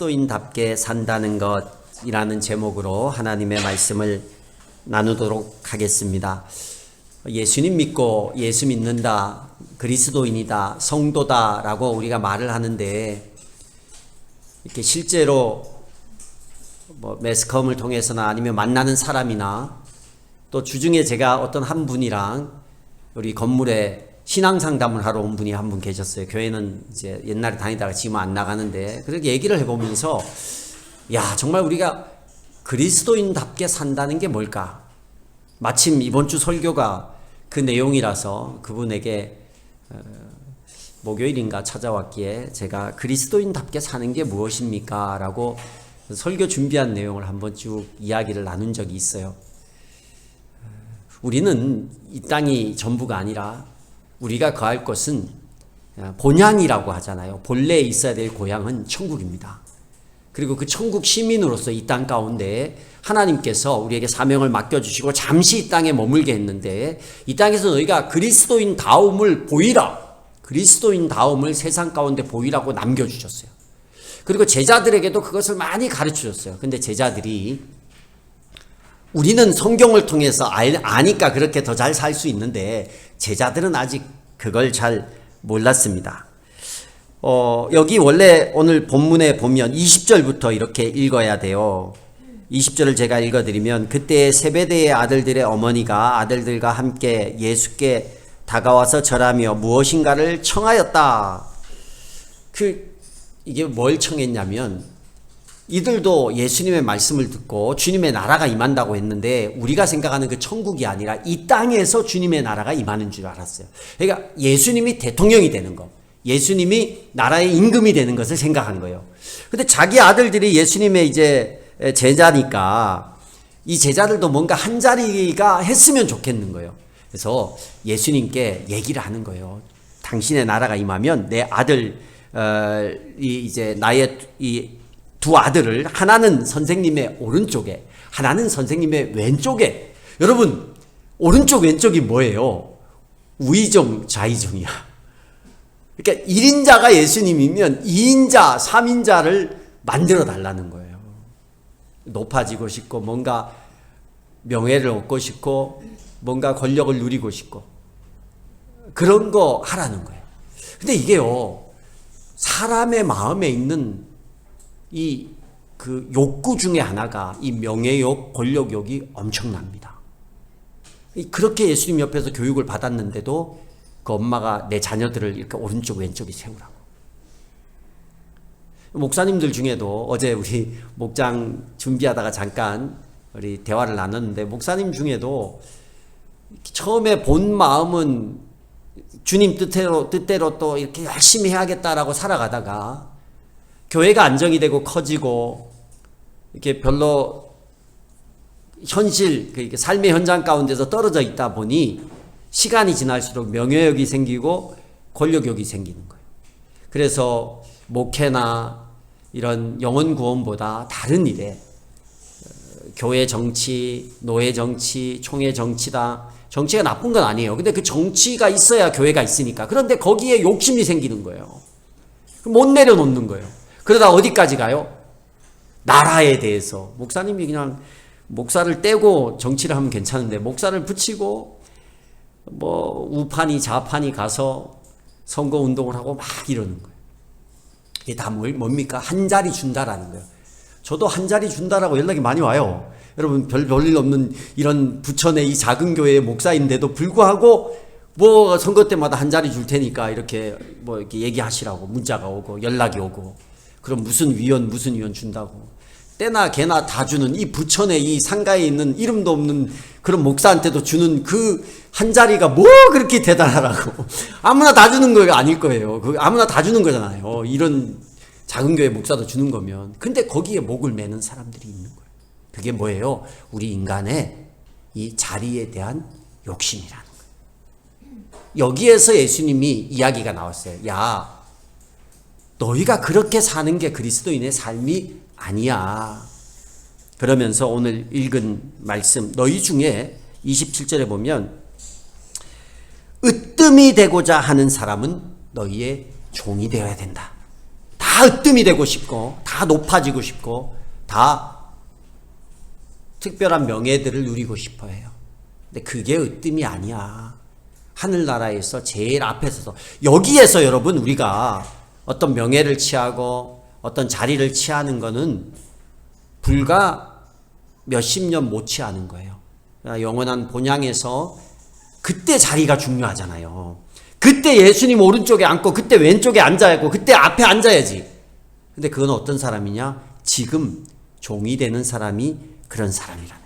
그리스도인답게 산다는 것이라는 제목으로 하나님의 말씀을 나누도록 하겠습니다. 예수님 믿고 예수 믿는다, 그리스도인이다, 성도다라고 우리가 말을 하는데 이렇게 실제로 매스컴을 통해서나 아니면 만나는 사람이나 또 주중에 제가 어떤 한 분이랑 우리 건물에 신앙 상담을 하러 온 분이 한 분 계셨어요. 교회는 이제 옛날에 다니다가 지금은 안 나가는데, 그렇게 얘기를 해보면서 야, 정말 우리가 그리스도인답게 산다는 게 뭘까? 마침 이번 주 설교가 그 내용이라서 그분에게 목요일인가 찾아왔기에 제가 그리스도인답게 사는 게 무엇입니까? 라고 설교 준비한 내용을 한번 쭉 이야기를 나눈 적이 있어요. 우리는 이 땅이 전부가 아니라 우리가 거할 곳은 본향이라고 하잖아요. 본래 있어야 될 고향은 천국입니다. 그리고 그 천국 시민으로서 이 땅 가운데 하나님께서 우리에게 사명을 맡겨주시고 잠시 이 땅에 머물게 했는데, 이 땅에서 너희가 그리스도인 다움을 보이라, 그리스도인 다움을 세상 가운데 보이라고 남겨주셨어요. 그리고 제자들에게도 그것을 많이 가르쳐줬어요. 근데 제자들이 우리는 성경을 통해서 아니까 그렇게 더 잘 살 수 있는데 제자들은 아직 그걸 잘 몰랐습니다. 여기 원래 오늘 본문에 보면 20절부터 이렇게 읽어야 돼요. 20절을 제가 읽어드리면, 그때 세베대의 아들들의 어머니가 아들들과 함께 예수께 다가와서 절하며 무엇인가를 청하였다. 이게 뭘 청했냐면, 이들도 예수님의 말씀을 듣고 주님의 나라가 임한다고 했는데 우리가 생각하는 그 천국이 아니라 이 땅에서 주님의 나라가 임하는 줄 알았어요. 그러니까 예수님이 대통령이 되는 거, 예수님이 나라의 임금이 되는 것을 생각한 거예요. 근데 자기 아들들이 예수님의 이제 제자니까 이 제자들도 뭔가 한 자리가 했으면 좋겠는 거예요. 그래서 예수님께 얘기를 하는 거예요. 당신의 나라가 임하면 내 아들, 이제 나의 이 두 아들을, 하나는 선생님의 오른쪽에, 하나는 선생님의 왼쪽에. 여러분, 오른쪽 왼쪽이 뭐예요? 우의정 좌의정이야. 그러니까 1인자가 예수님이면 2인자 3인자를 만들어 달라는 거예요. 높아지고 싶고, 뭔가 명예를 얻고 싶고, 뭔가 권력을 누리고 싶고, 그런 거 하라는 거예요. 근데 이게요, 사람의 마음에 있는 그 욕구 중에 하나가 이 명예욕, 권력욕이 엄청납니다. 그렇게 예수님 옆에서 교육을 받았는데도 그 엄마가 내 자녀들을 이렇게 오른쪽 왼쪽에 세우라고. 목사님들 중에도 어제 우리 목장 준비하다가 잠깐 우리 대화를 나눴는데, 목사님 중에도 처음에 본 마음은 주님 뜻대로 또 이렇게 열심히 해야겠다라고 살아가다가 교회가 안정이 되고 커지고 이렇게 별로 현실, 삶의 현장 가운데서 떨어져 있다 보니 시간이 지날수록 명예욕이 생기고 권력욕이 생기는 거예요. 그래서 목회나 이런 영혼 구원보다 다른 일에 교회 정치, 노예 정치, 총회 정치다. 정치가 나쁜 건 아니에요. 근데 그 정치가 있어야 교회가 있으니까. 그런데 거기에 욕심이 생기는 거예요. 못 내려놓는 거예요. 그러다 어디까지 가요? 나라에 대해서. 목사님이 그냥 목사를 떼고 정치를 하면 괜찮은데 목사를 붙이고 우파니 좌파니 가서 선거 운동을 하고 막 이러는 거예요. 이게 다 뭡니까? 한 자리 준다라는 거예요. 저도 한 자리 준다라고 연락이 많이 와요. 여러분, 별일 없는 이런 부천의 이 작은 교회의 목사인데도 불구하고 선거 때마다 한 자리 줄 테니까 이렇게 이렇게 얘기하시라고 문자가 오고 연락이 오고, 그럼 무슨 위원 준다고. 때나 개나 다 주는 이 부천의 이 상가에 있는 이름도 없는 그런 목사한테도 주는 그 한 자리가 뭐 그렇게 대단하라고. 아무나 다 주는 거가 아닐 거예요. 아무나 다 주는 거잖아요. 이런 작은 교회 목사도 주는 거면. 근데 거기에 목을 매는 사람들이 있는 거예요. 그게 뭐예요? 우리 인간의 이 자리에 대한 욕심이라는 거예요. 여기에서 예수님이 이야기가 나왔어요. 야, 너희가 그렇게 사는 게 그리스도인의 삶이 아니야. 그러면서 오늘 읽은 말씀, 너희 중에 27절에 보면 으뜸이 되고자 하는 사람은 너희의 종이 되어야 된다. 다 다 으뜸이 되고 싶고 다 높아지고 싶고 다 특별한 명예들을 누리고 싶어 해요. 근데 그게 으뜸이 아니야. 하늘나라에서 제일 앞에 서서 여기에서 여러분 우리가 어떤 명예를 취하고 어떤 자리를 취하는 거는 불과 몇십 년 못 취하는 거예요. 영원한 본향에서 그때 자리가 중요하잖아요. 그때 예수님 오른쪽에 앉고 그때 왼쪽에 앉아야 하고 그때 앞에 앉아야지. 근데 그건 어떤 사람이냐? 지금 종이 되는 사람이 그런 사람이라는 거예요.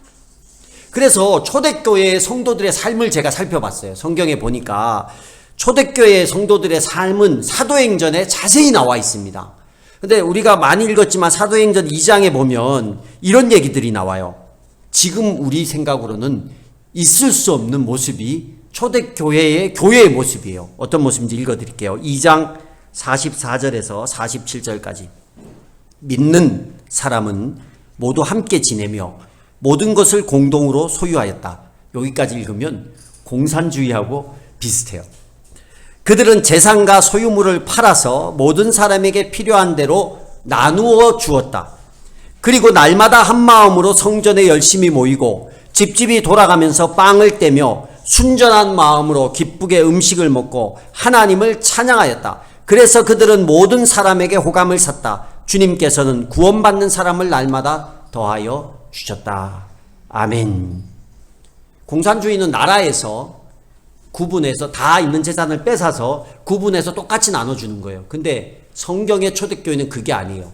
그래서 초대교회의 성도들의 삶을 제가 살펴봤어요. 성경에 보니까 초대교회의 성도들의 삶은 사도행전에 자세히 나와 있습니다. 근데 우리가 많이 읽었지만 사도행전 2장에 보면 이런 얘기들이 나와요. 지금 우리 생각으로는 있을 수 없는 모습이 초대교회의 교회의 모습이에요. 어떤 모습인지 읽어드릴게요. 2장 44절에서 47절까지. 믿는 사람은 모두 함께 지내며 모든 것을 공동으로 소유하였다. 여기까지 읽으면 공산주의하고 비슷해요. 그들은 재산과 소유물을 팔아서 모든 사람에게 필요한 대로 나누어 주었다. 그리고 날마다 한 마음으로 성전에 열심히 모이고 집집이 돌아가면서 빵을 떼며 순전한 마음으로 기쁘게 음식을 먹고 하나님을 찬양하였다. 그래서 그들은 모든 사람에게 호감을 샀다. 주님께서는 구원받는 사람을 날마다 더하여 주셨다. 아멘. 공산주의는 나라에서 구분해서 다 있는 재산을 뺏어서 구분해서 똑같이 나눠주는 거예요. 근데 성경의 초대교회는 그게 아니에요.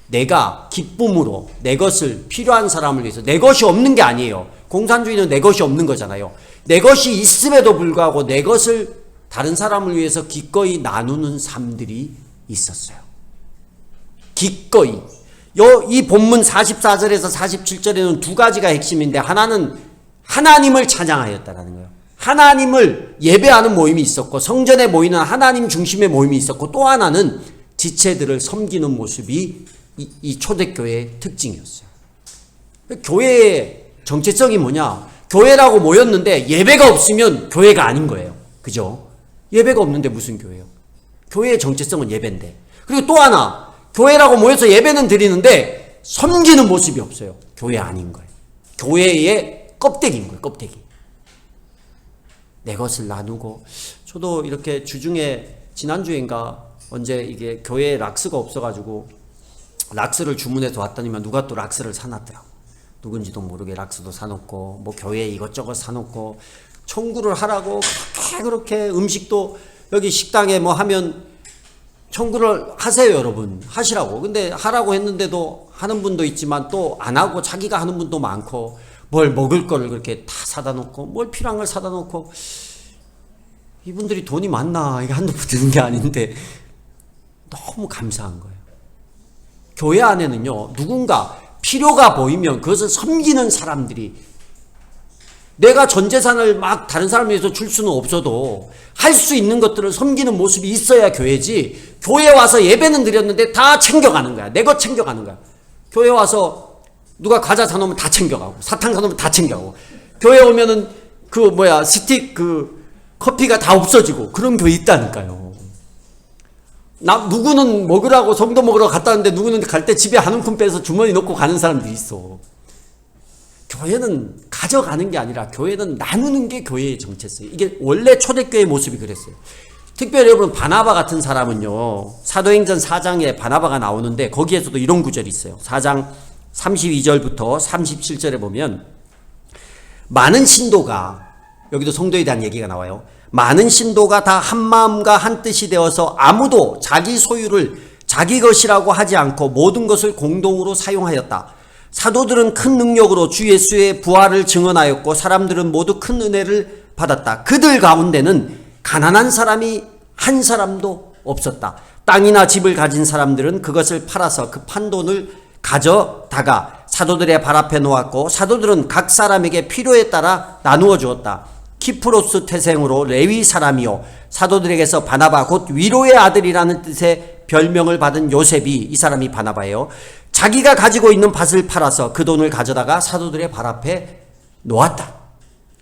내가 기쁨으로 내 것을 필요한 사람을 위해서 내 것이 없는 게 아니에요. 공산주의는 내 것이 없는 거잖아요. 내 것이 있음에도 불구하고 내 것을 다른 사람을 위해서 기꺼이 나누는 삶들이 있었어요. 기꺼이. 이 본문 44절에서 47절에는 두 가지가 핵심인데 하나는 하나님을 찬양하였다라는 거예요. 하나님을 예배하는 모임이 있었고 성전에 모이는 하나님 중심의 모임이 있었고 또 하나는 지체들을 섬기는 모습이 이 초대교회의 특징이었어요. 교회의 정체성이 뭐냐? 교회라고 모였는데 예배가 없으면 교회가 아닌 거예요. 그죠? 예배가 없는데 무슨 교회예요? 교회의 정체성은 예배인데. 그리고 또 하나, 교회라고 모여서 예배는 드리는데 섬기는 모습이 없어요. 교회 아닌 거예요. 교회의 껍데기인 거예요. 껍데기. 내 것을 나누고. 저도 이렇게 주중에 지난주인가 언제 이게 교회에 락스가 없어가지고 락스를 주문해서 왔더니만 누가 또 락스를 사놨더라고. 누군지도 모르게 락스도 사놓고 뭐 교회에 이것저것 사놓고 청구를 하라고 그렇게 음식도 여기 식당에 뭐 하면 청구를 하세요. 여러분 하시라고. 근데 하라고 했는데도 하는 분도 있지만 또 안 하고 자기가 하는 분도 많고 뭘 먹을 거를 그렇게 다 사다 놓고 뭘 필요한 걸 사다 놓고 이분들이 돈이 많나 이게 한두 푼 드는 게 아닌데 너무 감사한 거예요. 교회 안에는요 누군가 필요가 보이면 그것을 섬기는 사람들이 내가 전 재산을 막 다른 사람을 위해서 줄 수는 없어도 할 수 있는 것들을 섬기는 모습이 있어야 교회지. 교회 와서 예배는 드렸는데 다 챙겨가는 거야. 내 것 챙겨가는 거야. 교회 와서 누가 과자 사놓으면 다 챙겨가고 사탕 사놓으면 다 챙겨가고 교회 오면은 스틱 커피가 다 없어지고 그런 교회 있다니까요. 누구는 먹으라고 성도 먹으러 갔다 왔는데 누구는 갈 때 집에 한 움큼 빼서 주머니 넣고 가는 사람들이 있어. 교회는 가져가는 게 아니라 교회는 나누는 게 교회의 정체성이에요. 이게 원래 초대교회의 모습이 그랬어요. 특별히 여러분 바나바 같은 사람은요. 사도행전 4장에 바나바가 나오는데 거기에서도 이런 구절이 있어요. 4장 32절부터 37절에 보면 많은 신도가 여기도 성도에 대한 얘기가 나와요. 많은 신도가 다 한 마음과 한 뜻이 되어서 아무도 자기 소유를 자기 것이라고 하지 않고 모든 것을 공동으로 사용하였다. 사도들은 큰 능력으로 주 예수의 부활을 증언하였고 사람들은 모두 큰 은혜를 받았다. 그들 가운데는 가난한 사람이 한 사람도 없었다. 땅이나 집을 가진 사람들은 그것을 팔아서 그 판돈을 가져다가 사도들의 발 앞에 놓았고 사도들은 각 사람에게 필요에 따라 나누어 주었다. 키프로스 태생으로 레위 사람이요 사도들에게서 바나바 곧 위로의 아들이라는 뜻의 별명을 받은 요셉이 이 사람이 바나바예요. 자기가 가지고 있는 밭을 팔아서 그 돈을 가져다가 사도들의 발 앞에 놓았다.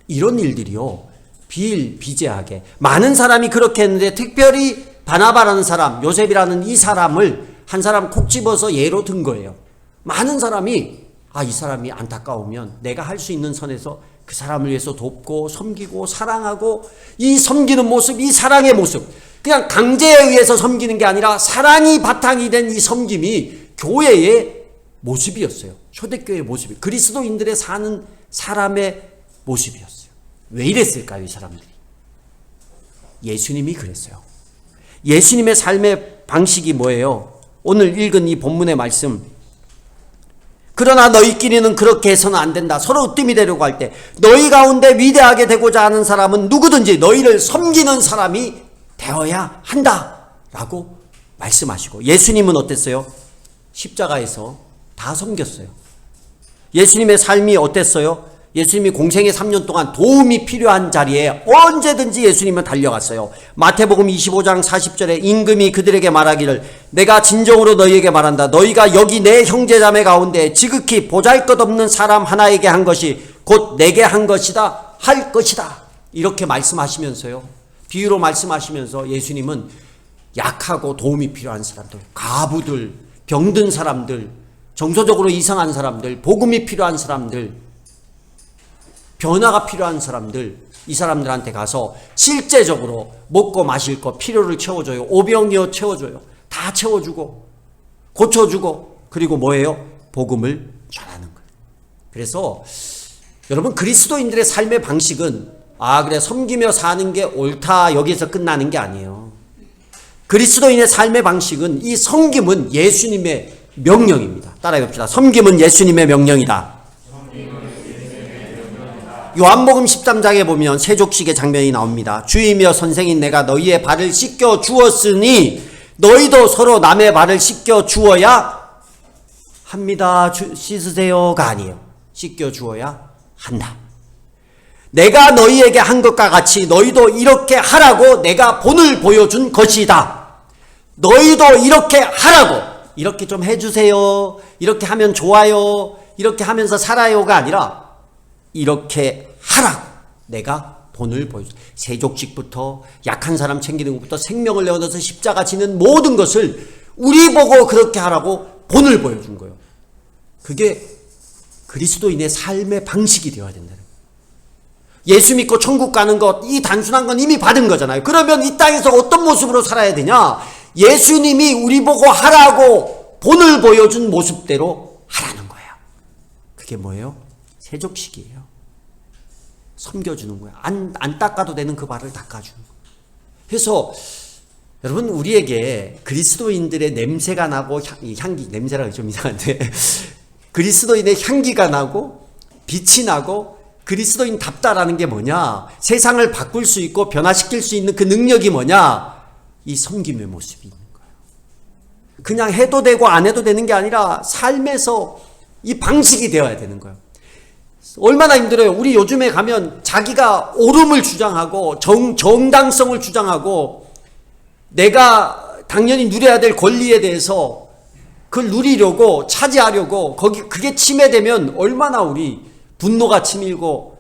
이런 일들이요 비일비재하게 많은 사람이 그렇게 했는데 특별히 바나바라는 사람 요셉이라는 이 사람을 한 사람 콕 집어서 예로 든 거예요. 많은 사람이 이 사람이 안타까우면 내가 할 수 있는 선에서 그 사람을 위해서 돕고 섬기고 사랑하고, 이 섬기는 모습, 이 사랑의 모습, 그냥 강제에 의해서 섬기는 게 아니라 사랑이 바탕이 된 이 섬김이 교회의 모습이었어요. 초대교회의 모습이, 그리스도인들의 사는 사람의 모습이었어요. 왜 이랬을까요, 이 사람들이? 예수님이 그랬어요. 예수님의 삶의 방식이 뭐예요? 오늘 읽은 이 본문의 말씀, 그러나 너희끼리는 그렇게 해서는 안 된다. 서로 으뜸이 되려고 할 때 너희 가운데 위대하게 되고자 하는 사람은 누구든지 너희를 섬기는 사람이 되어야 한다 라고 말씀하시고, 예수님은 어땠어요? 십자가에서 다 섬겼어요. 예수님의 삶이 어땠어요? 예수님이 공생의 3년 동안 도움이 필요한 자리에 언제든지 예수님은 달려갔어요. 마태복음 25장 40절에 임금이 그들에게 말하기를 내가 진정으로 너희에게 말한다. 너희가 여기 내 형제자매 가운데 지극히 보잘것없는 사람 하나에게 한 것이 곧 내게 한 것이다 할 것이다. 이렇게 말씀하시면서요, 비유로 말씀하시면서 예수님은 약하고 도움이 필요한 사람들, 과부들, 병든 사람들, 정서적으로 이상한 사람들, 복음이 필요한 사람들, 변화가 필요한 사람들, 이 사람들한테 가서 실제적으로 먹고 마실 거 필요를 채워줘요. 오병이어 채워줘요. 다 채워주고 고쳐주고, 그리고 뭐예요? 복음을 전하는 거예요. 그래서 여러분, 그리스도인들의 삶의 방식은 그래 섬기며 사는 게 옳다 여기서 끝나는 게 아니에요. 그리스도인의 삶의 방식은, 이 섬김은 예수님의 명령입니다. 따라해 봅시다. 섬김은 예수님의 명령이다. 요한복음 13장에 보면 세족식의 장면이 나옵니다. 주이며 선생인 내가 너희의 발을 씻겨 주었으니 너희도 서로 남의 발을 씻겨 주어야 합니다. 씻으세요가 아니에요. 씻겨 주어야 한다. 내가 너희에게 한 것과 같이 너희도 이렇게 하라고 내가 본을 보여준 것이다. 너희도 이렇게 하라고, 이렇게 좀 해주세요, 이렇게 하면 좋아요, 이렇게 하면서 살아요가 아니라 이렇게 하라고 내가 본을 보여줘. 세족식부터 약한 사람 챙기는 것부터 생명을 내어넣어서 십자가 지는 모든 것을 우리 보고 그렇게 하라고 본을 보여준 거예요. 그게 그리스도인의 삶의 방식이 되어야 된다는 거예요. 예수 믿고 천국 가는 것, 이 단순한 건 이미 받은 거잖아요. 그러면 이 땅에서 어떤 모습으로 살아야 되냐? 예수님이 우리 보고 하라고 본을 보여준 모습대로 하라는 거예요. 그게 뭐예요? 세족식이에요. 섬겨주는 거예요. 안 닦아도 되는 그 발을 닦아주는 거예요. 그래서 여러분, 우리에게 그리스도인들의 냄새가 나고 향기, 냄새라고 좀 이상한데 그리스도인의 향기가 나고 빛이 나고 그리스도인답다라는 게 뭐냐? 세상을 바꿀 수 있고 변화시킬 수 있는 그 능력이 뭐냐? 이 섬김의 모습이 있는 거예요. 그냥 해도 되고 안 해도 되는 게 아니라 삶에서 이 방식이 되어야 되는 거예요. 얼마나 힘들어요. 우리 요즘에 가면 자기가 옳음을 주장하고 정당성을 주장하고 내가 당연히 누려야 될 권리에 대해서 그걸 누리려고 차지하려고 그게 침해되면 얼마나 우리 분노가 치밀고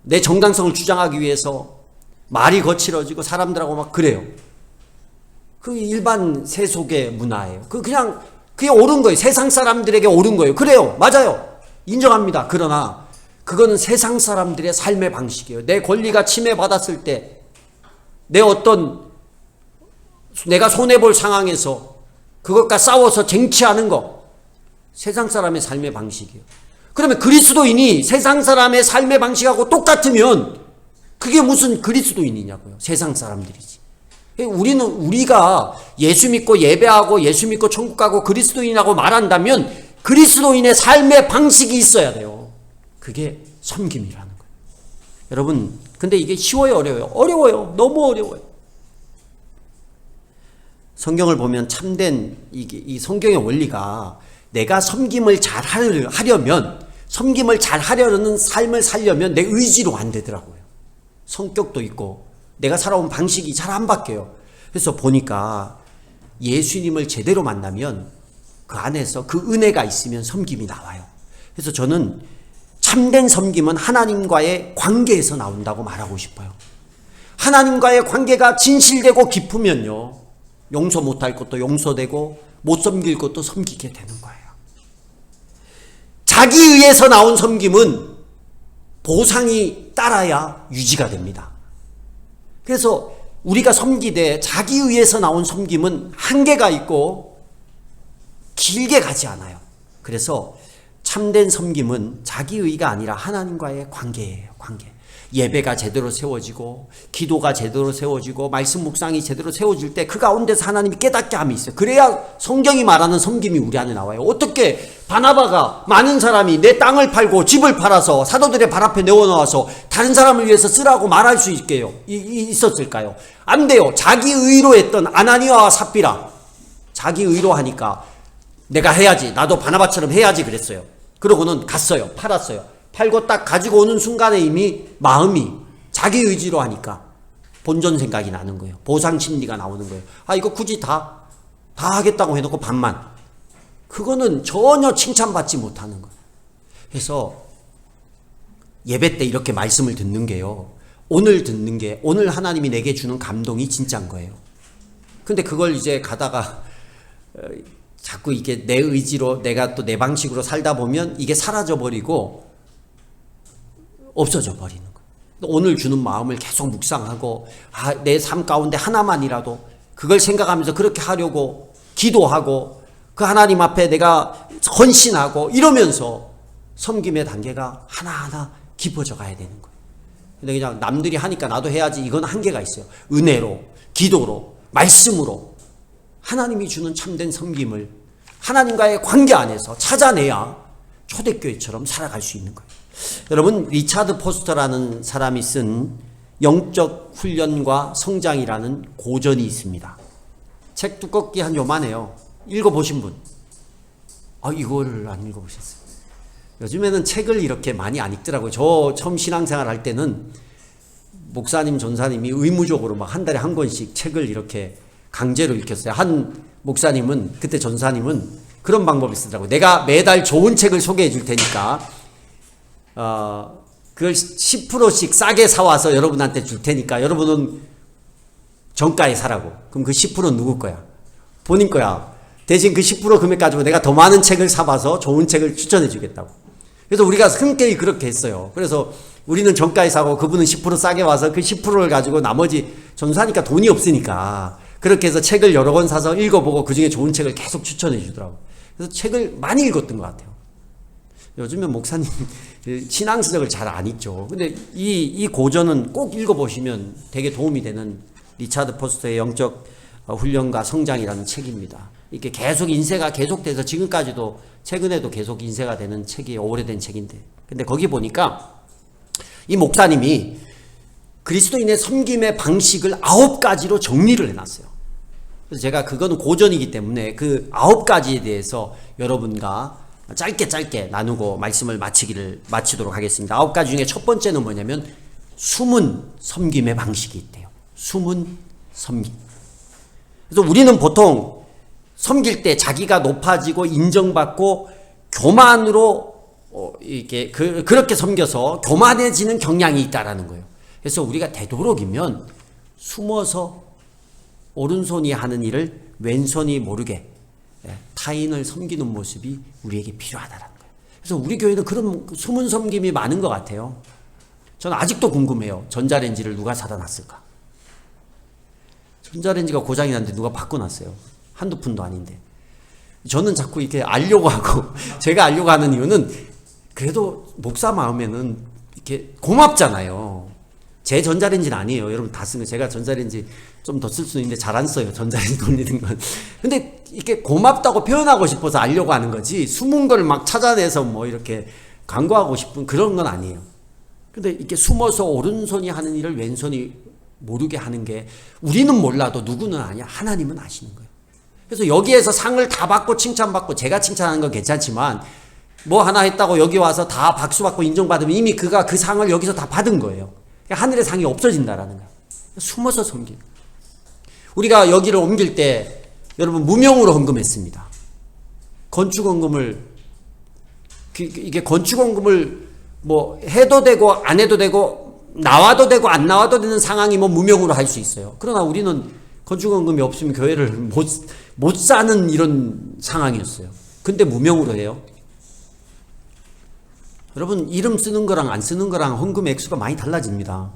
내 정당성을 주장하기 위해서 말이 거칠어지고 사람들하고 막 그래요. 그 일반 세속의 문화예요. 그냥 그게 옳은 거예요. 세상 사람들에게 옳은 거예요. 그래요. 맞아요. 인정합니다. 그러나 그거는 세상 사람들의 삶의 방식이에요. 내 권리가 침해받았을 때 내가 손해볼 상황에서 그것과 싸워서 쟁취하는 거, 세상 사람의 삶의 방식이에요. 그러면 그리스도인이 세상 사람의 삶의 방식하고 똑같으면 그게 무슨 그리스도인이냐고요. 세상 사람들이지. 우리가 예수 믿고 예배하고 예수 믿고 천국 가고 그리스도인이라고 말한다면 그리스도인의 삶의 방식이 있어야 돼요. 그게 섬김이라는 거예요. 여러분, 근데 이게 쉬워요, 어려워요? 어려워요. 너무 어려워요. 성경을 보면 참된 이 성경의 원리가 내가 섬김을 잘 하려면, 섬김을 잘 하려는 삶을 살려면 내 의지로 안 되더라고요. 성격도 있고 내가 살아온 방식이 잘 안 바뀌어요. 그래서 보니까 예수님을 제대로 만나면 그 안에서 그 은혜가 있으면 섬김이 나와요. 그래서 저는 참된 섬김은 하나님과의 관계에서 나온다고 말하고 싶어요. 하나님과의 관계가 진실되고 깊으면요, 용서 못할 것도 용서되고 못 섬길 것도 섬기게 되는 거예요. 자기 의에서 나온 섬김은 보상이 따라야 유지가 됩니다. 그래서 우리가 섬기되 자기 의에서 나온 섬김은 한계가 있고 길게 가지 않아요. 그래서 참된 섬김은 자기 의가 아니라 하나님과의 관계예요. 관계. 예배가 제대로 세워지고 기도가 제대로 세워지고 말씀 묵상이 제대로 세워질 때 그 가운데서 하나님이 깨닫게 함이 있어요. 그래야 성경이 말하는 섬김이 우리 안에 나와요. 어떻게 바나바가 많은 사람이 내 땅을 팔고 집을 팔아서 사도들의 발 앞에 내어놓아서 다른 사람을 위해서 쓰라고 말할 수 있었을까요? 안 돼요. 자기 의로 했던 아나니아와 삽비라, 자기 의로 하니까 내가 해야지, 나도 바나바처럼 해야지 그랬어요. 그러고는 갔어요. 팔았어요. 팔고 딱 가지고 오는 순간에 이미 마음이 자기 의지로 하니까 본전 생각이 나는 거예요. 보상 심리가 나오는 거예요. 아, 이거 굳이 다 하겠다고 해놓고 반만. 그거는 전혀 칭찬받지 못하는 거예요. 그래서 예배 때 이렇게 말씀을 듣는 게요, 오늘 듣는 게, 오늘 하나님이 내게 주는 감동이 진짜인 거예요. 근데 그걸 이제 가다가 자꾸 이게 내 의지로 내가 또 내 방식으로 살다 보면 이게 사라져 버리고 없어져 버리는 거예요. 오늘 주는 마음을 계속 묵상하고, 내 삶 가운데 하나만이라도 그걸 생각하면서 그렇게 하려고 기도하고 그 하나님 앞에 내가 헌신하고 이러면서 섬김의 단계가 하나하나 깊어져 가야 되는 거예요. 근데 그냥 남들이 하니까 나도 해야지, 이건 한계가 있어요. 은혜로, 기도로, 말씀으로 하나님이 주는 참된 섬김을 하나님과의 관계 안에서 찾아내야 초대교회처럼 살아갈 수 있는 거예요. 여러분, 리차드 포스터라는 사람이 쓴 영적 훈련과 성장이라는 고전이 있습니다. 책 두껍기 한 요만해요. 읽어보신 분? 이거를 안 읽어보셨어요? 요즘에는 책을 이렇게 많이 안 읽더라고요. 저 처음 신앙생활 할 때는 목사님, 전사님이 의무적으로 막 한 달에 한 권씩 책을 이렇게 강제로 읽혔어요. 한 목사님은, 그때 전사님은 그런 방법을 쓰더라고요. 내가 매달 좋은 책을 소개해 줄 테니까 그걸 10%씩 싸게 사와서 여러분한테 줄 테니까 여러분은 정가에 사라고. 그럼 그 10%는 누구 거야? 본인 거야. 대신 그 10% 금액 가지고 내가 더 많은 책을 사봐서 좋은 책을 추천해 주겠다고. 그래서 우리가 흔쾌히 그렇게 했어요. 그래서 우리는 정가에 사고 그분은 10% 싸게 와서 그 10%를 가지고 나머지, 전사니까 돈이 없으니까 그렇게 해서 책을 여러 권 사서 읽어보고 그 중에 좋은 책을 계속 추천해 주더라고. 그래서 책을 많이 읽었던 것 같아요. 요즘엔 목사님 신앙서적을 잘 안 읽죠. 근데 이 고전은 꼭 읽어보시면 되게 도움이 되는 리차드 포스터의 영적 훈련과 성장이라는 책입니다. 이렇게 계속 인쇄가 계속돼서 지금까지도, 최근에도 계속 인쇄가 되는 책이 오래된 책인데, 근데 거기 보니까 이 목사님이 그리스도인의 섬김의 방식을 9가지로 정리를 해놨어요. 그래서 제가, 그거는 고전이기 때문에 그 9가지에 대해서 여러분과 짧게 나누고 말씀을 마치도록 하겠습니다. 9가지 중에 첫 번째는 뭐냐면 숨은 섬김의 방식이 있대요. 숨은 섬김. 그래서 우리는 보통 섬길 때 자기가 높아지고 인정받고 교만으로 이렇게 그렇게 섬겨서 교만해지는 경향이 있다라는 거예요. 그래서 우리가 되도록이면 숨어서 오른손이 하는 일을 왼손이 모르게 타인을 섬기는 모습이 우리에게 필요하다는 거예요. 그래서 우리 교회는 그런 숨은 섬김이 많은 것 같아요. 저는 아직도 궁금해요. 전자레인지를 누가 사다 놨을까? 전자레인지가 고장이 났는데 누가 바꿔놨어요. 한두 푼도 아닌데. 저는 자꾸 이렇게 알려고 하고, 제가 알려고 하는 이유는 그래도 목사 마음에는 이렇게 고맙잖아요. 제 전자레인지는 아니에요. 여러분 다 쓰는 거. 제가 전자레인지 좀 더 쓸 수 있는데 잘 안 써요. 전자레인지 돌리는 건. 근데 이렇게 고맙다고 표현하고 싶어서 알려고 하는 거지, 숨은 걸 막 찾아내서 뭐 이렇게 광고하고 싶은 그런 건 아니에요. 근데 이렇게 숨어서 오른손이 하는 일을 왼손이 모르게 하는 게, 우리는 몰라도 누구는 아니야. 하나님은 아시는 거예요. 그래서 여기에서 상을 다 받고 칭찬받고, 제가 칭찬하는 건 괜찮지만 뭐 하나 했다고 여기 와서 다 박수받고 인정받으면 이미 그가 그 상을 여기서 다 받은 거예요. 하늘의 상이 없어진다라는 거예요. 숨어서 섬기는 거예요. 우리가 여기를 옮길 때 여러분 무명으로 헌금했습니다. 건축헌금을, 이게 건축헌금을 뭐 해도 되고 안 해도 되고 나와도 되고 안 나와도 되는 상황이 뭐 무명으로 할 수 있어요. 그러나 우리는 건축원금이 없으면 교회를 못 사는 이런 상황이었어요. 근데 무명으로 해요. 여러분, 이름 쓰는 거랑 안 쓰는 거랑 헌금 액수가 많이 달라집니다.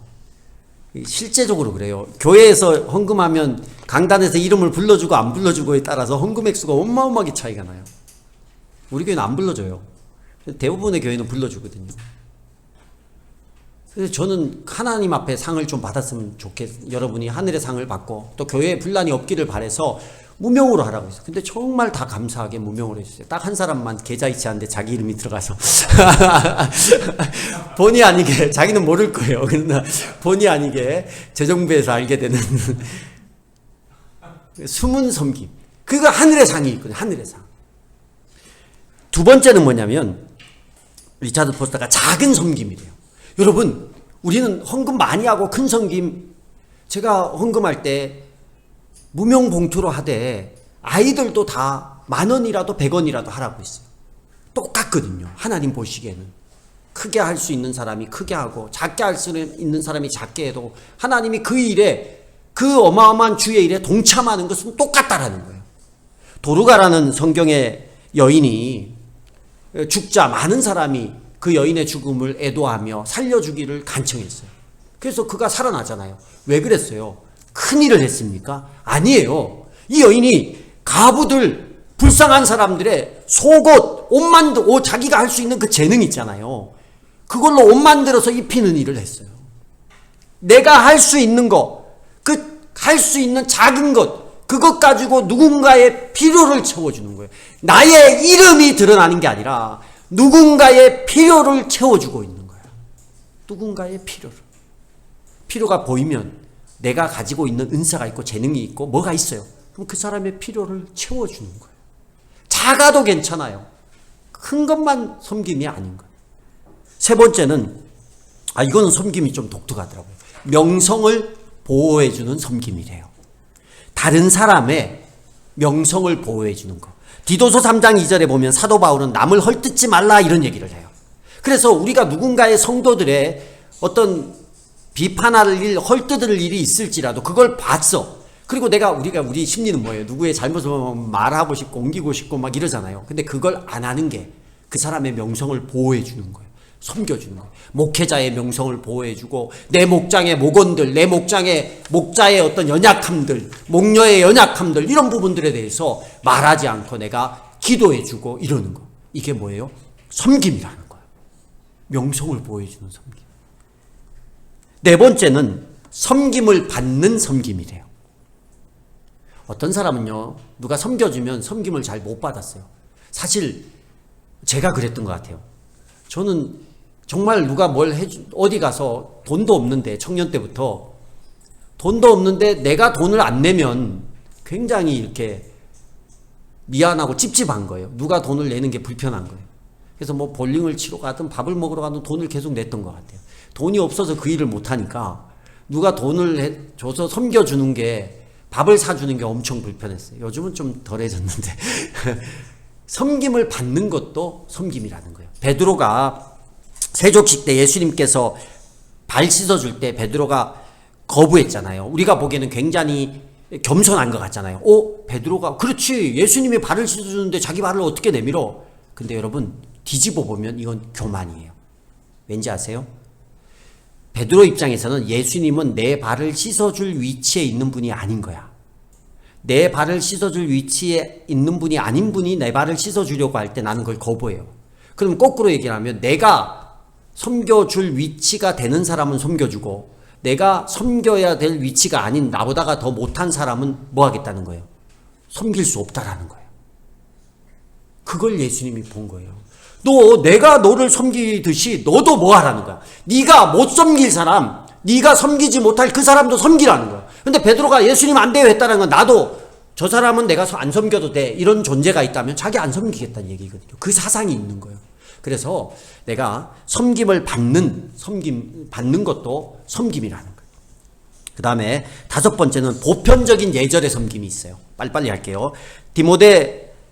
실제적으로 그래요. 교회에서 헌금하면 강단에서 이름을 불러주고 안 불러주고에 따라서 헌금 액수가 어마어마하게 차이가 나요. 우리 교회는 안 불러줘요. 대부분의 교회는 불러주거든요. 그래서 저는 하나님 앞에 상을 좀 받았으면 여러분이 하늘의 상을 받고 또 교회에 분란이 없기를 바라서 무명으로 하라고 했어요. 근데 정말 다 감사하게 무명으로 해주세요. 딱 한 사람만 계좌이체하는데 자기 이름이 들어가서 본의 아니게, 자기는 모를 거예요. 그러나 본의 아니게 재정부에서 알게 되는 숨은 섬김. 그거 하늘의 상이 있거든요. 하늘의 상. 두 번째는 뭐냐면 리차드 포스터가 작은 섬김이래요. 여러분, 우리는 헌금 많이 하고 큰 섬김, 제가 헌금할 때 무명 봉투로 하되 아이들도 다 10,000원이라도 100원이라도 하라고 했어요. 똑같거든요. 하나님 보시기에는 크게 할 수 있는 사람이 크게 하고 작게 할 수 있는 사람이 작게 해도 하나님이 그 일에, 그 어마어마한 주의 일에 동참하는 것은 똑같다라는 거예요. 도르가라는 성경의 여인이 죽자 많은 사람이 그 여인의 죽음을 애도하며 살려주기를 간청했어요. 그래서 그가 살아나잖아요. 왜 그랬어요? 큰 일을 했습니까? 아니에요. 이 여인이 가부들, 불쌍한 사람들의 속옷, 옷 자기가 할 수 있는 그 재능 있잖아요. 그걸로 옷 만들어서 입히는 일을 했어요. 내가 할 수 있는 거, 할 수 있는 작은 것, 그것 가지고 누군가의 필요를 채워주는 거예요. 나의 이름이 드러나는 게 아니라 누군가의 필요를 채워주고 있는 거예요. 누군가의 필요를. 필요가 보이면 내가 가지고 있는 은사가 있고 재능이 있고 뭐가 있어요. 그럼 그 사람의 필요를 채워주는 거예요. 작아도 괜찮아요. 큰 것만 섬김이 아닌 거예요. 세 번째는, 이거는 섬김이 좀 독특하더라고요. 명성을 보호해주는 섬김이래요. 다른 사람의 명성을 보호해주는 거. 디도서 3장 2절에 보면 사도 바울은 남을 헐뜯지 말라 이런 얘기를 해요. 그래서 우리가 누군가의 성도들의 어떤 비판할 일, 헐뜯을 일이 있을지라도 그걸 봤어. 그리고 우리 심리는 뭐예요? 누구의 잘못을 보면 말하고 싶고 옮기고 싶고 막 이러잖아요. 근데 그걸 안 하는 게 그 사람의 명성을 보호해 주는 거예요. 섬겨주는 거예요. 목회자의 명성을 보호해 주고 내 목장의 목원들, 내 목자의 어떤 연약함들, 목녀의 연약함들, 이런 부분들에 대해서 말하지 않고 내가 기도해 주고 이러는 거. 이게 뭐예요? 섬김이라는 거예요. 명성을 보호해 주는 섬김. 네 번째는 섬김을 받는 섬김이래요. 어떤 사람은요, 누가 섬겨주면 섬김을 잘 못 받았어요. 사실 제가 그랬던 것 같아요. 저는 정말 누가 어디 가서 돈도 없는데, 청년 때부터 돈도 없는데 내가 돈을 안 내면 굉장히 이렇게 미안하고 찝찝한 거예요. 누가 돈을 내는 게 불편한 거예요. 그래서 뭐 볼링을 치러 가든 밥을 먹으러 가든 돈을 계속 냈던 것 같아요. 돈이 없어서 그 일을 못하니까 누가 돈을 줘서 섬겨주는 게, 밥을 사주는 게 엄청 불편했어요. 요즘은 좀 덜해졌는데 섬김을 받는 것도 섬김이라는 거예요. 베드로가 세족식 때 예수님께서 발 씻어줄 때 베드로가 거부했잖아요. 우리가 보기에는 굉장히 겸손한 것 같잖아요. 베드로가 그렇지, 예수님이 발을 씻어주는데 자기 발을 어떻게 내밀어? 근데 여러분 뒤집어 보면 이건 교만이에요. 왠지 아세요? 베드로 입장에서는 예수님은 내 발을 씻어줄 위치에 있는 분이 아닌 거야. 내 발을 씻어줄 위치에 있는 분이 아닌 분이 내 발을 씻어주려고 할 때 나는 그걸 거부해요. 그럼 거꾸로 얘기하면 내가 섬겨줄 위치가 되는 사람은 섬겨주고 내가 섬겨야 될 위치가 아닌 나보다가 더 못한 사람은 뭐 하겠다는 거예요? 섬길 수 없다라는 거예요. 그걸 예수님이 본 거예요. 내가 너를 섬기듯이 너도 뭐 하라는 거야. 네가 못 섬길 사람, 네가 섬기지 못할 그 사람도 섬기라는 거야. 근데 베드로가 예수님 안 돼요 했다는 건 나도 저 사람은 내가 안 섬겨도 돼, 이런 존재가 있다면 자기 안 섬기겠다는 얘기거든요. 그 사상이 있는 거예요. 그래서 내가 받는 것도 섬김이라는 거예요. 그 다음에 다섯 번째는 보편적인 예절의 섬김이 있어요. 빨리빨리 할게요.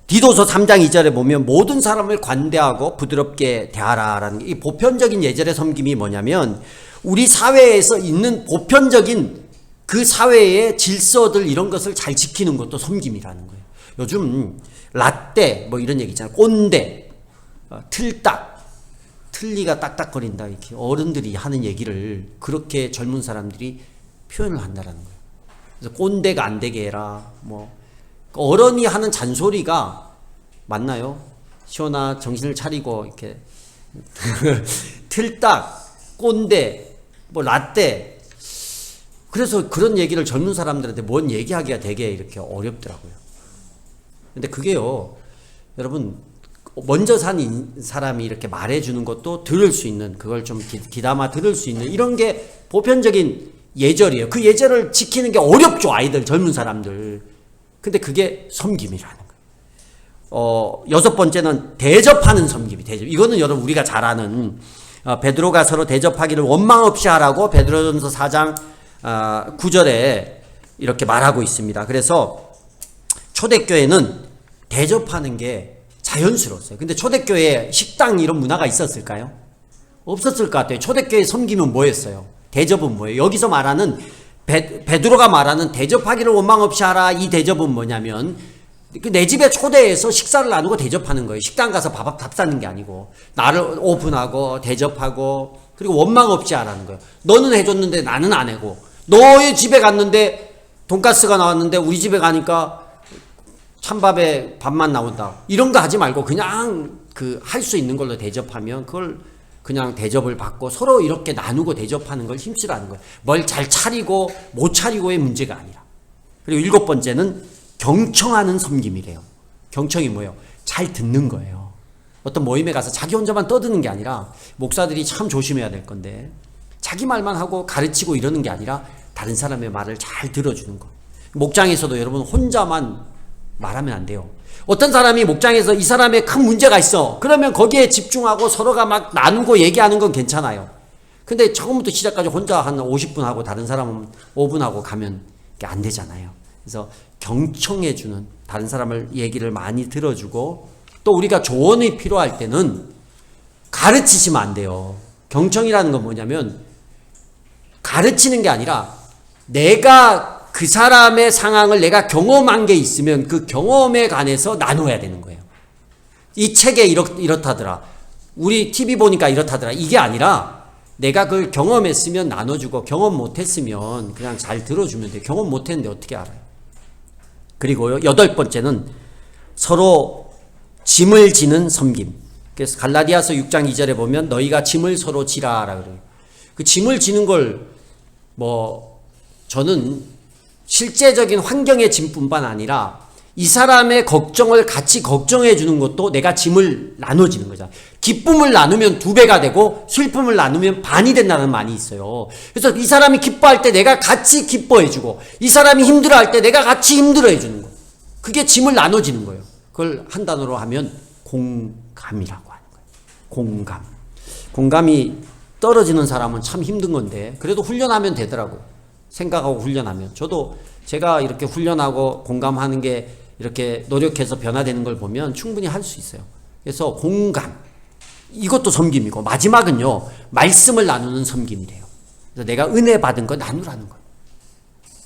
디도서 3장 2절에 보면 모든 사람을 관대하고 부드럽게 대하라라는 이 보편적인 예절의 섬김이 뭐냐면 우리 사회에서 있는 보편적인 그 사회의 질서들 이런 것을 잘 지키는 것도 섬김이라는 거예요. 요즘 라떼 뭐 이런 얘기 있잖아요. 꼰대, 틀딱, 틀니가 딱딱거린다 이렇게 어른들이 하는 얘기를 그렇게 젊은 사람들이 표현을 한다라는 거예요. 그래서 꼰대가 안 되게 해라. 뭐 어른이 하는 잔소리가 맞나요? 시원아 정신을 차리고 이렇게 틀딱, 꼰대, 뭐 라떼. 그래서 그런 얘기를 젊은 사람들한테 뭔 얘기하기가 되게 이렇게 어렵더라고요. 근데 그게요, 여러분, 먼저 산 사람이 이렇게 말해주는 것도 들을 수 있는, 그걸 좀 귀담아 들을 수 있는 이런 게 보편적인 예절이에요. 그 예절을 지키는 게 어렵죠, 아이들, 젊은 사람들. 근데 그게 섬김이라는 거예요. 여섯 번째는 대접하는 섬김이 대접. 이거는 여러분 우리가 잘 아는 베드로가 서로 대접하기를 원망 없이 하라고 베드로전서 4장 9절에 이렇게 말하고 있습니다. 그래서 초대교회는 대접하는 게 자연스러웠어요. 근데 초대교회에 식당 이런 문화가 있었을까요? 없었을 것 같아요. 초대교회 섬기면 뭐였어요? 대접은 뭐예요? 여기서 말하는 베드로가 말하는 대접하기를 원망 없이 하라, 이 대접은 뭐냐면 내 집에 초대해서 식사를 나누고 대접하는 거예요. 식당 가서 밥 사는 게 아니고 나를 오픈하고 대접하고 그리고 원망 없이 하라는 거예요. 너는 해줬는데 나는 안 해고, 너의 집에 갔는데 돈가스가 나왔는데 우리 집에 가니까 찬밥에 밥만 나온다. 이런 거 하지 말고 그냥 할 수 있는 걸로 대접하면 그걸 그냥 대접을 받고 서로 이렇게 나누고 대접하는 걸 힘쓰라는 거예요. 뭘 잘 차리고 못 차리고의 문제가 아니라. 그리고 일곱 번째는 경청하는 섬김이래요. 경청이 뭐예요? 잘 듣는 거예요. 어떤 모임에 가서 자기 혼자만 떠드는 게 아니라, 목사들이 참 조심해야 될 건데, 자기 말만 하고 가르치고 이러는 게 아니라 다른 사람의 말을 잘 들어주는 거. 목장에서도 여러분 혼자만 말하면 안 돼요. 어떤 사람이 목장에서 이 사람의 큰 문제가 있어. 그러면 거기에 집중하고 서로가 막 나누고 얘기하는 건 괜찮아요. 근데 처음부터 시작까지 혼자 한 50분 하고 다른 사람은 5분 하고 가면 안 되잖아요. 그래서 경청해주는, 다른 사람을 얘기를 많이 들어주고, 또 우리가 조언이 필요할 때는 가르치시면 안 돼요. 경청이라는 건 뭐냐면 가르치는 게 아니라 내가 그 사람의 상황을 내가 경험한 게 있으면 그 경험에 관해서 나눠야 되는 거예요. 이 책에 이렇다더라. 우리 TV 보니까 이렇다더라. 이게 아니라 내가 그걸 경험했으면 나눠주고, 경험 못했으면 그냥 잘 들어주면 돼요. 경험 못했는데 어떻게 알아요? 그리고요, 여덟 번째는 서로 짐을 지는 섬김. 그래서 갈라디아서 6장 2절에 보면 너희가 짐을 서로 지라라 그래요. 그 짐을 지는 걸 저는 실제적인 환경의 짐뿐만 아니라 이 사람의 걱정을 같이 걱정해 주는 것도 내가 짐을 나눠지는 거잖아. 기쁨을 나누면 2배가 되고 슬픔을 나누면 반이 된다는 말이 있어요. 그래서 이 사람이 기뻐할 때 내가 같이 기뻐해 주고, 이 사람이 힘들어할 때 내가 같이 힘들어해 주는 거예요. 그게 짐을 나눠지는 거예요. 그걸 한 단어로 하면 공감이라고 하는 거예요. 공감. 공감이 떨어지는 사람은 참 힘든 건데 그래도 훈련하면 되더라고요. 생각하고 훈련하면. 저도 제가 이렇게 훈련하고 공감하는 게 이렇게 노력해서 변화되는 걸 보면 충분히 할 수 있어요. 그래서 공감, 이것도 섬김이고, 마지막은요, 말씀을 나누는 섬김이래요. 그래서 내가 은혜 받은 거 나누라는 거예요.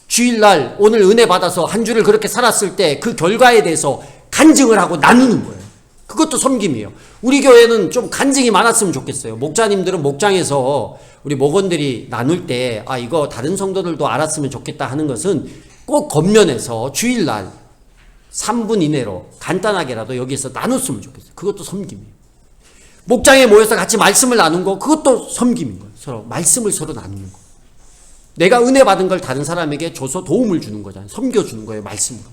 주일날 오늘 은혜 받아서 한 주를 그렇게 살았을 때 그 결과에 대해서 간증을 하고 나누는 거예요. 그것도 섬김이에요. 우리 교회는 좀 간증이 많았으면 좋겠어요. 목자님들은 목장에서 우리 목원들이 나눌 때 이거 다른 성도들도 알았으면 좋겠다 하는 것은 꼭 겉면에서 주일날 3분 이내로 간단하게라도 여기서 나눴으면 좋겠어요. 그것도 섬김이에요. 목장에 모여서 같이 말씀을 나눈 거, 그것도 섬김인 거예요. 서로 말씀을 서로 나누는 거. 내가 은혜 받은 걸 다른 사람에게 줘서 도움을 주는 거잖아요. 섬겨주는 거예요. 말씀으로.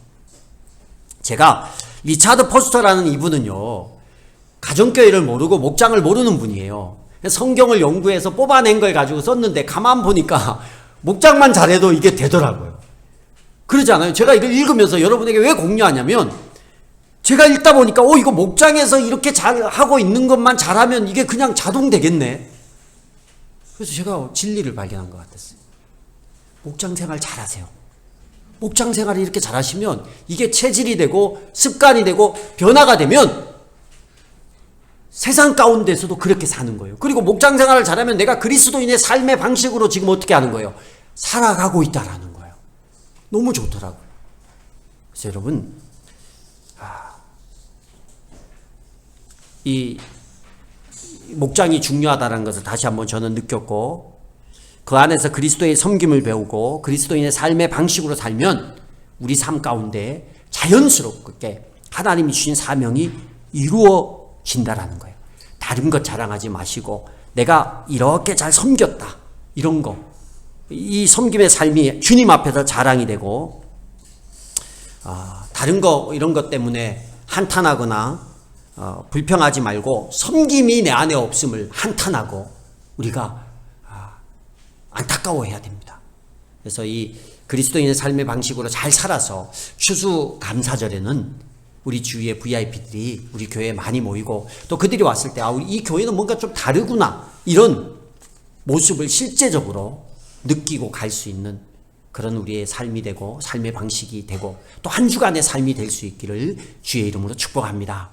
제가 리차드 포스터라는 이분은요, 가정교회를 모르고 목장을 모르는 분이에요. 성경을 연구해서 뽑아낸 걸 가지고 썼는데 가만 보니까 목장만 잘해도 이게 되더라고요. 그러지 않아요? 제가 이걸 읽으면서 여러분에게 왜 공유하냐면, 제가 읽다 보니까 이거 목장에서 이렇게 잘 하고 있는 것만 잘하면 이게 그냥 자동 되겠네. 그래서 제가 진리를 발견한 것 같았어요. 목장 생활 잘하세요. 목장 생활을 이렇게 잘하시면 이게 체질이 되고 습관이 되고 변화가 되면 세상 가운데서도 그렇게 사는 거예요. 그리고 목장 생활을 잘하면 내가 그리스도인의 삶의 방식으로 지금 어떻게 하는 거예요? 살아가고 있다라는 거예요. 너무 좋더라고요. 그래서 여러분, 이 목장이 중요하다는 것을 다시 한번 저는 느꼈고, 그 안에서 그리스도의 섬김을 배우고 그리스도인의 삶의 방식으로 살면 우리 삶 가운데 자연스럽게 하나님이 주신 사명이 이루어진다라는 거예요. 다른 것 자랑하지 마시고 내가 이렇게 잘 섬겼다, 이런 거, 이 섬김의 삶이 주님 앞에서 자랑이 되고, 다른 거 이런 것 때문에 한탄하거나 불평하지 말고 섬김이 내 안에 없음을 한탄하고 우리가 안타까워해야 됩니다. 그래서 이 그리스도인의 삶의 방식으로 잘 살아서 추수감사절에는 우리 주위의 VIP들이 우리 교회에 많이 모이고, 또 그들이 왔을 때 이 교회는 뭔가 좀 다르구나, 이런 모습을 실제적으로 느끼고 갈 수 있는 그런 우리의 삶이 되고 삶의 방식이 되고 또 한 주간의 삶이 될 수 있기를 주의 이름으로 축복합니다.